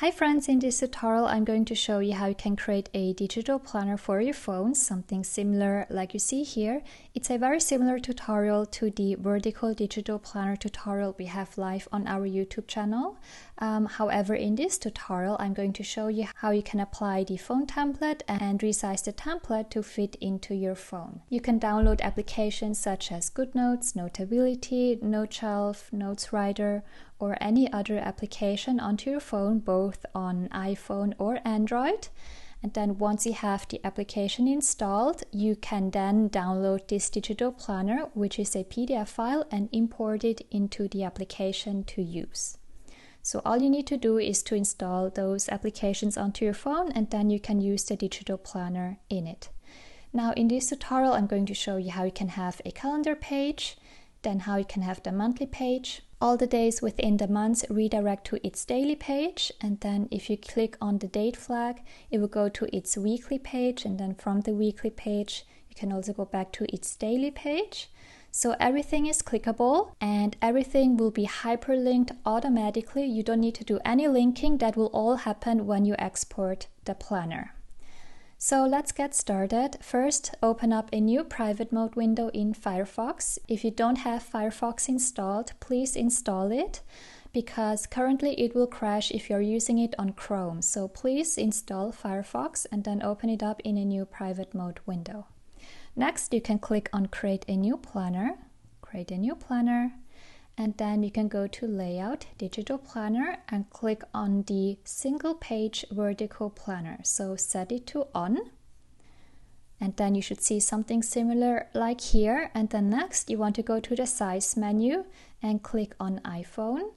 Hi friends, in this tutorial I'm going to show you how you can create a digital planner for your phone, something similar like you see here. It's a very similar tutorial to the vertical digital planner tutorial we have live on our YouTube channel. However, in this tutorial I'm going to show you how you can apply the phone template and resize the template to fit into your phone. You can download applications such as GoodNotes, Notability, NoteShelf, Notes Writer, or any other application onto your phone, both on iPhone or Android. And then once you have the application installed, you can then download this digital planner, which is a PDF file, and import it into the application to use. So all you need to do is to install those applications onto your phone, and then you can use the digital planner in it. Now in this tutorial, I'm going to show you how you can have a calendar page, then how you can have the monthly page. All the days within the month redirect to its daily page, and then if you click on the date flag, it will go to its weekly page, and then from the weekly page you can also go back to its daily page. So everything is clickable and everything will be hyperlinked automatically. You don't need to do any linking. That will all happen when you export the planner. So let's get started. First, open up a new private mode window in Firefox. If you don't have Firefox installed, please install it, because currently it will crash if you're using it on Chrome. So please install Firefox and then open it up in a new private mode window. Next, you can click on Create a New Planner, and then you can go to Layout, Digital Planner, and click on the Single Page Vertical Planner. So set it to On, and then you should see something similar like here. And then next, you want to go to the Size menu and click on iPhone,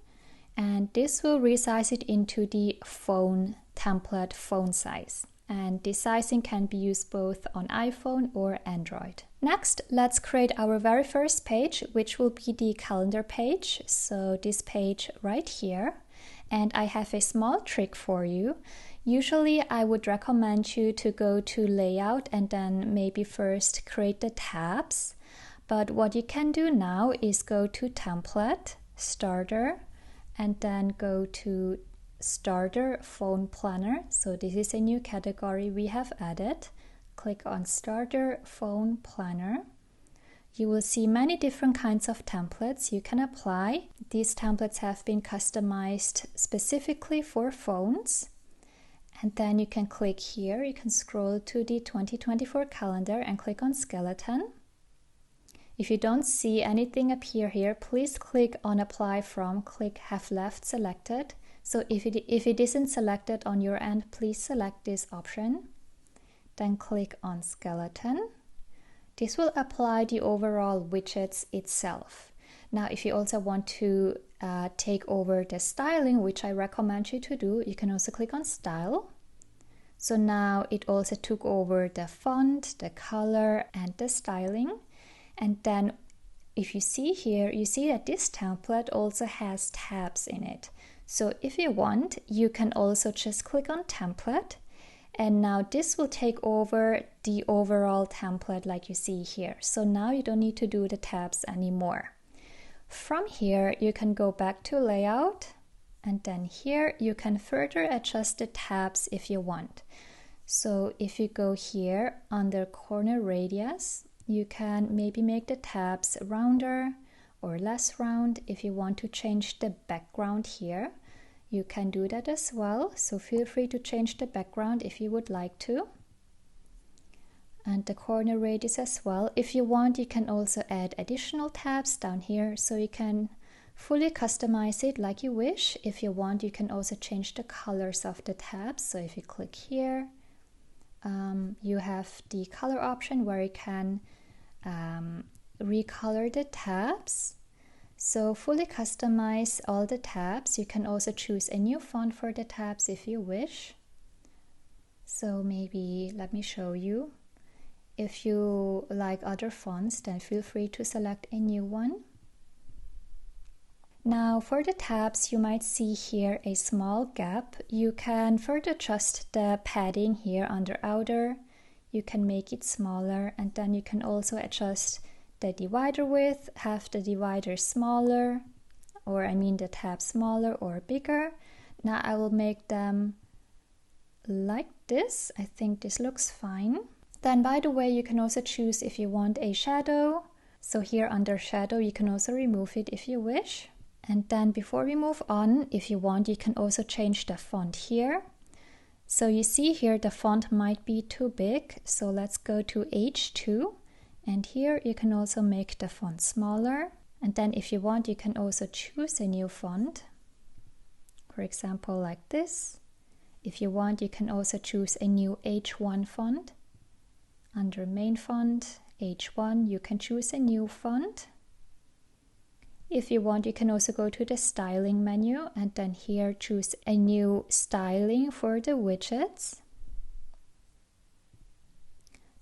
and this will resize it into the phone template phone size. And this sizing can be used both on iPhone or Android. Next, let's create our very first page, which will be the calendar page. So this page right here. And I have a small trick for you. Usually I would recommend you to go to Layout and then maybe first create the tabs. But what you can do now is go to Template, Starter, and then go to Starter Phone Planner. So this is a new category we have added. Click on Starter Phone Planner. You will see many different kinds of templates you can apply. These templates have been customized specifically for phones. And then you can click here, you can scroll to the 2024 calendar and click on Skeleton. If you don't see anything appear here, please click on Apply From, click Have Left Selected. So if it isn't selected on your end, please select this option. Then click on Skeleton. This will apply the overall widgets itself. Now, if you also want to take over the styling, which I recommend you to do, you can also click on Style. So now it also took over the font, the color, and the styling. And then if you see here, you see that this template also has tabs in it. So if you want, you can also just click on Template, and now this will take over the overall template like you see here. So now you don't need to do the tabs anymore. From here, you can go back to Layout, and then here you can further adjust the tabs if you want. So if you go here under Corner Radius, you can maybe make the tabs rounder or less round. If you want to change the background here, you can do that as well. So feel free to change the background if you would like to. And the corner radius as well. If you want, you can also add additional tabs down here, so you can fully customize it like you wish. If you want, you can also change the colors of the tabs. So if you click here, you have the color option where you can recolor the tabs. So fully customize all the tabs. You can also choose a new font for the tabs if you wish. So maybe let me show you. If you like other fonts, then feel free to select a new one. Now for the tabs, you might see here a small gap. You can further adjust the padding here under Outer. You can make it smaller, and then you can also adjust the divider width, have the divider smaller, or I mean the tab smaller or bigger. now I will make them like this. I think this looks fine. Then, by the way, you can also choose if you want a shadow. So here under shadow, you can also remove it if you wish. And then before we move on, if you want, you can also change the font here. So you see here the font might be too big. So let's go to H2. And here you can also make the font smaller. And then if you want, you can also choose a new font. For example, like this. If you want, you can also choose a new H1 font. Under main font, H1, you can choose a new font. If you want, you can also go to the styling menu and then here choose a new styling for the widgets.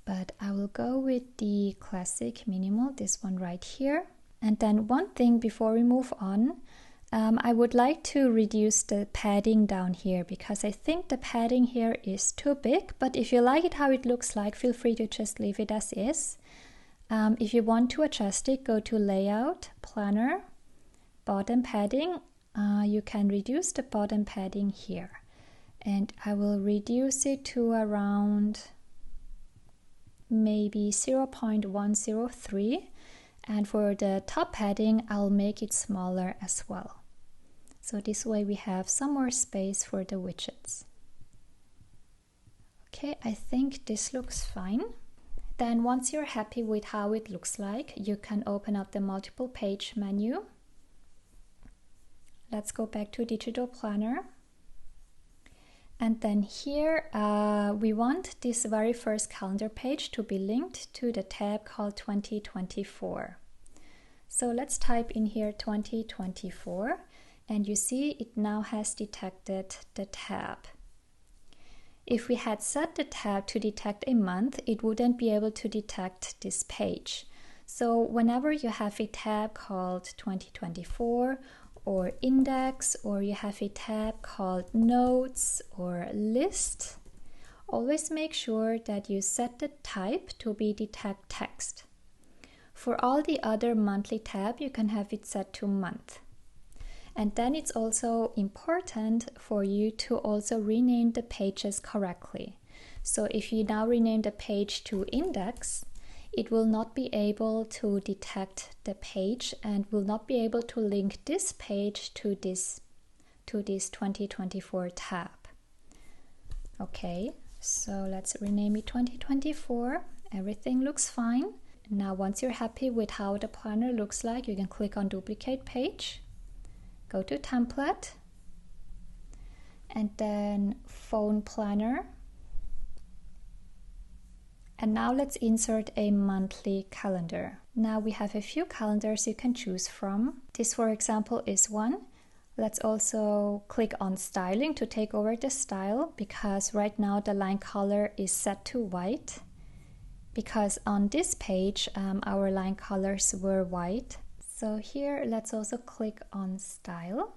But I will go with the classic minimal, this one right here. And then one thing before we move on, I would like to reduce the padding down here because I think the padding here is too big, but if you like it how it looks like, feel free to just leave it as is. If you want to adjust it, go to Layout, Planner, Bottom Padding. You can reduce the bottom padding here. And I will reduce it to around maybe 0.103. And for the top padding, I'll make it smaller as well. So this way we have some more space for the widgets. Okay, I think this looks fine. Then once you're happy with how it looks like, you can open up the multiple page menu. Let's go back to Digital Planner. And then here we want this very first calendar page to be linked to the tab called 2024. So let's type in here 2024 and you see it now has detected the tab. If we had set the tab to detect a month, it wouldn't be able to detect this page. So whenever you have a tab called 2024 or index, or you have a tab called notes or list, always make sure that you set the type to be detect text. For all the other monthly tab, you can have it set to month. And then it's also important for you to also rename the pages correctly. So if you now rename the page to index, it will not be able to detect the page and will not be able to link this page to this 2024 tab. Okay, so let's rename it 2024. Everything looks fine. Now once you're happy with how the planner looks like, you can click on duplicate page, go to template, and then phone planner. And now let's insert a monthly calendar. Now we have a few calendars you can choose from. This, for example, is one. Let's also click on styling to take over the style, because right now the line color is set to white. Because on this page, our line colors were white. So here, let's also click on style.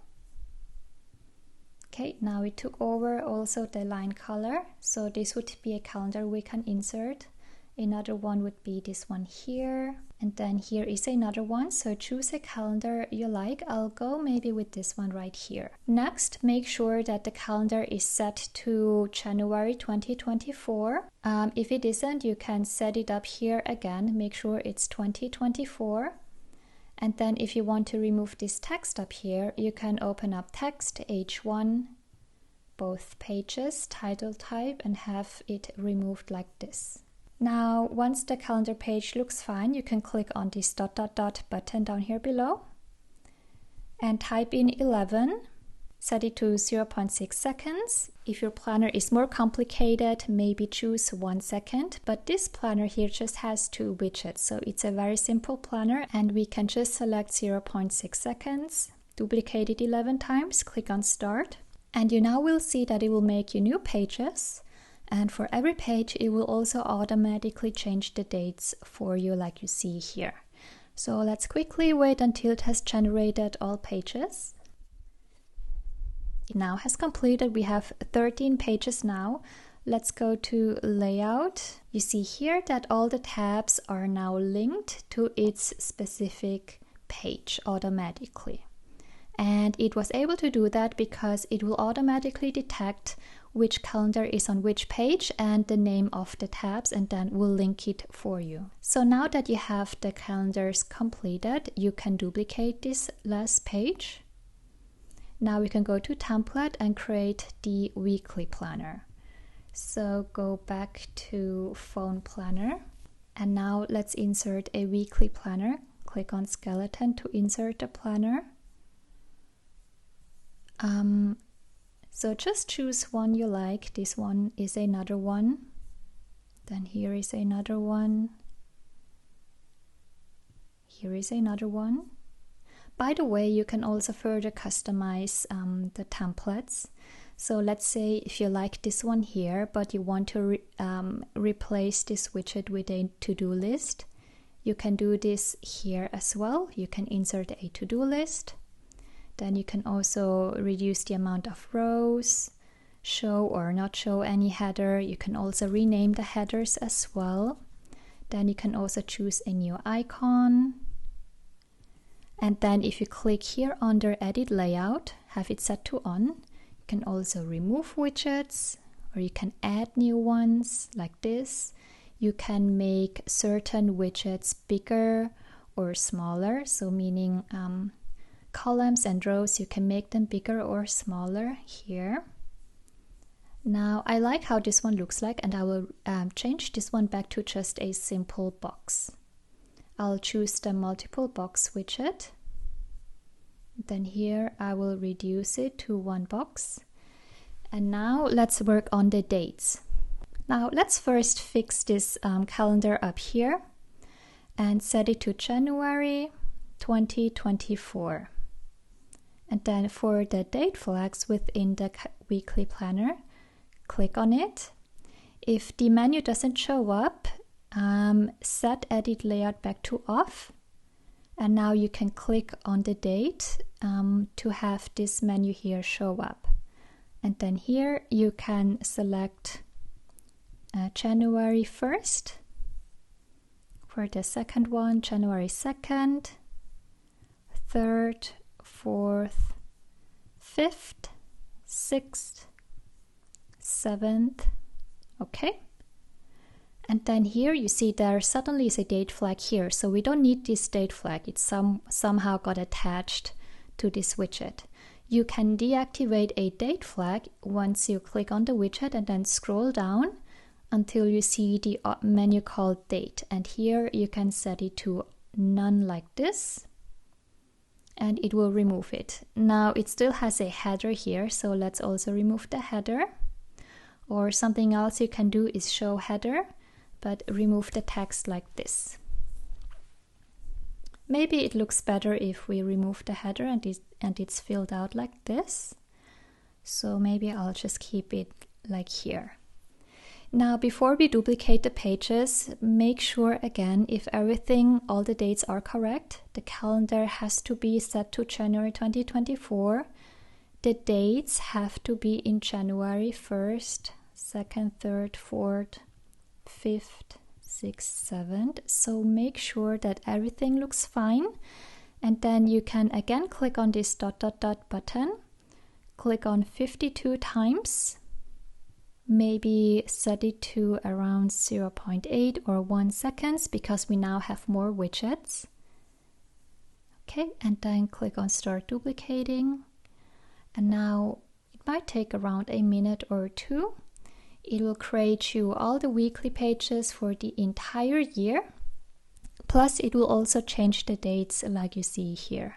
Okay, now it took over also the line color. So this would be a calendar we can insert. Another one would be this one here. And then here is another one. So choose a calendar you like. I'll go maybe with this one right here. Next, make sure that the calendar is set to January 2024. If it isn't, you can set it up here again. Make sure it's 2024. And then if you want to remove this text up here, you can open up text H1, both pages, title type, and have it removed like this. Now, once the calendar page looks fine, you can click on this ... button down here below and type in 11, set it to 0.6 seconds. If your planner is more complicated, maybe choose 1 second, but this planner here just has 2 widgets, so it's a very simple planner and we can just select 0.6 seconds, duplicate it 11 times, click on start, and you now will see that it will make you new pages. And for every page, it will also automatically change the dates for you like you see here. So let's quickly wait until it has generated all pages. It now has completed. We have 13 pages now. Let's go to layout. You see here that all the tabs are now linked to its specific page automatically. And it was able to do that because it will automatically detect which calendar is on which page and the name of the tabs, and then will link it for you. So now that you have the calendars completed, you can duplicate this last page. Now we can go to template and create the weekly planner. So go back to phone planner, and now let's insert a weekly planner. Click on skeleton to insert the planner. So just choose one you like. This one is another one. Then here is another one. Here is another one. By the way, you can also further customize the templates. So let's say if you like this one here, but you want to replace this widget with a to-do list, you can do this here as well. You can insert a to-do list. Then you can also reduce the amount of rows, show or not show any header. You can also rename the headers as well. Then you can also choose a new icon. And then if you click here under Edit Layout, have it set to On, you can also remove widgets, or you can add new ones like this. You can make certain widgets bigger or smaller, so meaning columns and rows, you can make them bigger or smaller here. Now I like how this one looks like, and I will change this one back to just a simple box. I'll choose the multiple box widget. Then here I will reduce it to one box. And now let's work on the dates. Now let's first fix this calendar up here and set it to January 2024. And then for the date flags within the weekly planner, click on it. If the menu doesn't show up, set Edit Layout back to Off. And now you can click on the date to have this menu here show up. And then here you can select January 1st. For the second one, January 2nd, 3rd, 4th, 5th, 6th, 7th. Okay. And then here you see there suddenly is a date flag here. So we don't need this date flag. It somehow got attached to this widget. You can deactivate a date flag once you click on the widget and then scroll down until you see the menu called Date. And here you can set it to none like this, and it will remove it. Now it still has a header here, so let's also remove the header. Or something else you can do is show header, but remove the text like this. Maybe it looks better if we remove the header and it's filled out like this. So maybe I'll just keep it like here. Now, before we duplicate the pages, make sure again, if everything, all the dates are correct, the calendar has to be set to January 2024. The dates have to be in January 1st, 2nd, 3rd, 4th, 5th, 6th, 7th. So make sure that everything looks fine. And then you can again click on this ... button, click on 52 times. Maybe set it to around 0.8 or 1 seconds because we now have more widgets. Okay, and then click on Start Duplicating. And now it might take around a minute or two. It will create you all the weekly pages for the entire year. Plus, it will also change the dates like you see here.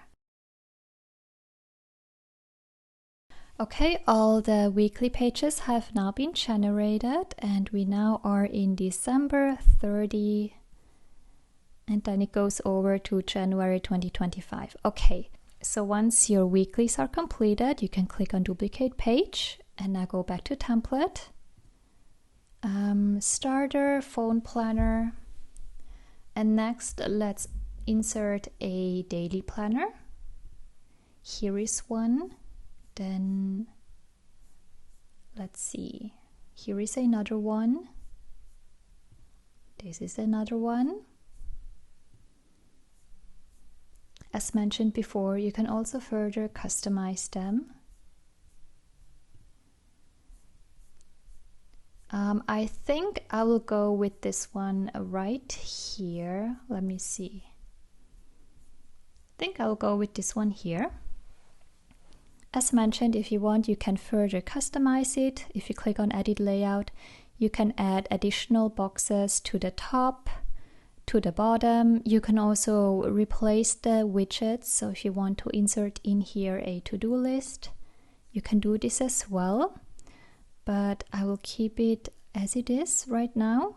Okay, all the weekly pages have now been generated, and we now are in December 30, and then it goes over to January 2025. Okay, so once your weeklies are completed, you can click on Duplicate Page, and now go back to Template, Starter, Phone Planner, and next let's insert a daily planner. Here is one. Then let's see, here is another one. This is another one. as mentioned before, you can also further customize them. I think I will go with this one right here. Let me see. I think I'll go with this one here. As mentioned, if you want, you can further customize it. If you click on Edit Layout, you can add additional boxes to the top, to the bottom. You can also replace the widgets. So if you want to insert in here a to-do list, you can do this as well. But I will keep it as it is right now.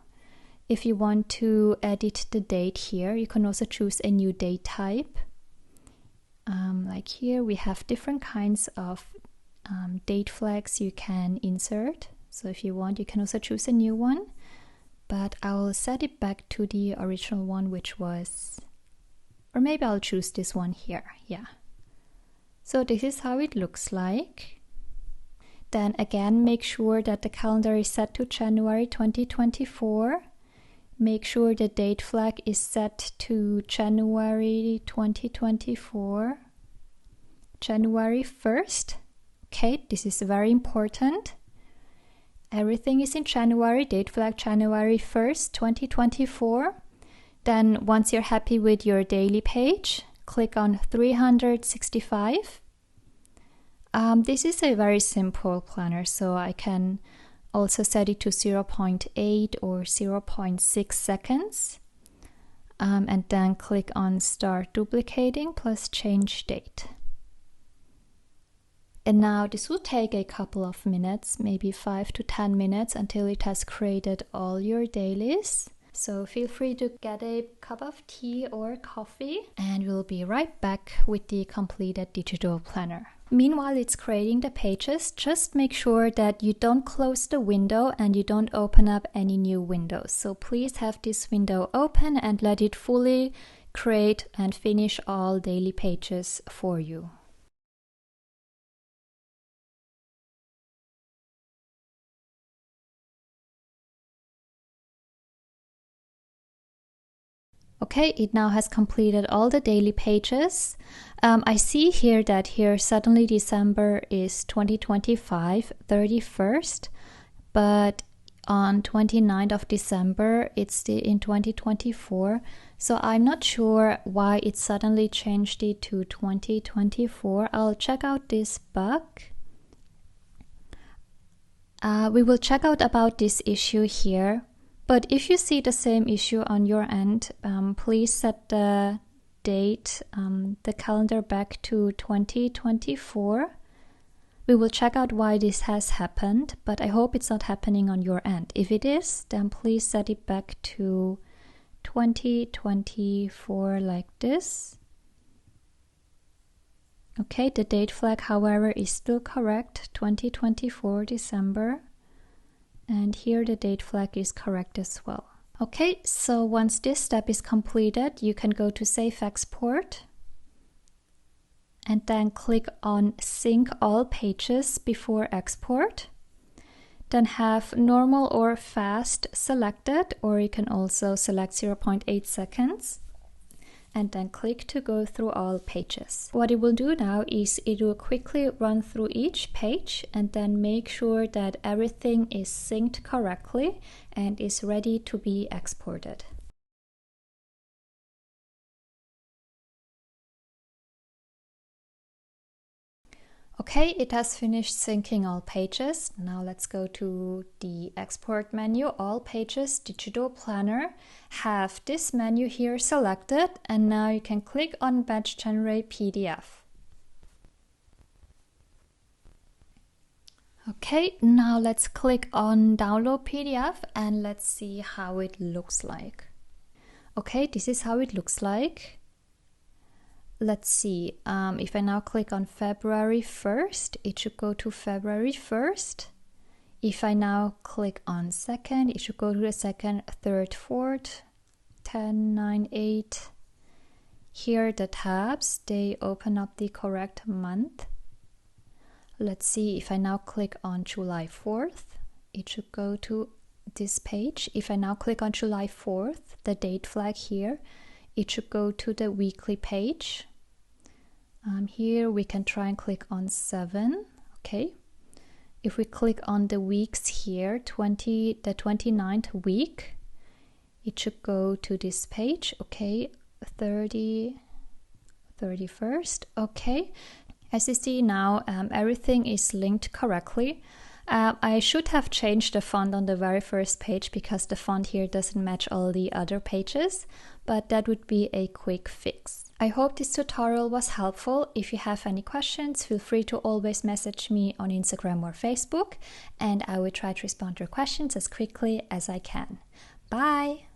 If you want to edit the date here, you can also choose a new date type. Like here, we have different kinds of date flags you can insert. So if you want, you can also choose a new one. But I'll set it back to the original one, which was, or maybe I'll choose this one here. Yeah. So this is how it looks like. Then again, make sure that the calendar is set to January 2024. Make sure the date flag is set to January 2024. January 1st. Okay, this is very important. Everything is in January, date flag January 1st, 2024. Then once you're happy with your daily page, click on 365. This is a very simple planner, so I can also set it to 0.8 or 0.6 seconds. And then click on Start Duplicating plus Change Date. And now this will take a couple of minutes, maybe 5 to 10 minutes until it has created all your dailies. So feel free to get a cup of tea or coffee, and we'll be right back with the completed digital planner. Meanwhile, it's creating the pages. Just make sure that you don't close the window and you don't open up any new windows. So please have this window open and let it fully create and finish all daily pages for you. Okay, it now has completed all the daily pages. I see here that here suddenly December is 2025, 31st, but on 29th of December, it's still in 2024. So I'm not sure why it suddenly changed it to 2024. I'll check out this bug. We will check out about this issue here. But if you see the same issue on your end, please set the date, the calendar back to 2024. We will check out why this has happened, but I hope it's not happening on your end. If it is, then please set it back to 2024 like this. Okay, the date flag, however, is still correct, 2024 December. And here the date flag is correct as well. Okay, so once this step is completed, you can go to Save Export and then click on Sync All Pages before export. Then have Normal or Fast selected, or you can also select 0.8 seconds. And then click to go through all pages. What it will do now is it will quickly run through each page and then make sure that everything is synced correctly and is ready to be exported. Okay, it has finished syncing all pages. Now let's go to the export menu, all pages, digital planner. Have this menu here selected, and now you can click on Batch Generate PDF. Okay, now let's click on Download PDF and let's see how it looks like. Okay, this is how it looks like. Let's see, if I now click on February 1st, it should go to February 1st. If I now click on 2nd, it should go to the 2nd, 3rd, 4th, 10, 9, 8. Here the tabs, they open up the correct month. Let's see, if I now click on July 4th, it should go to this page. If I now click on July 4th, the date flag here, it should go to the weekly page. Here we can try and click on 7. Okay. If we click on the weeks here, the 29th week, it should go to this page. Okay, 31st. Okay. As you see now, everything is linked correctly. I should have changed the font on the very first page because the font here doesn't match all the other pages, but that would be a quick fix. I hope this tutorial was helpful. If you have any questions, feel free to always message me on Instagram or Facebook, and I will try to respond to your questions as quickly as I can. Bye!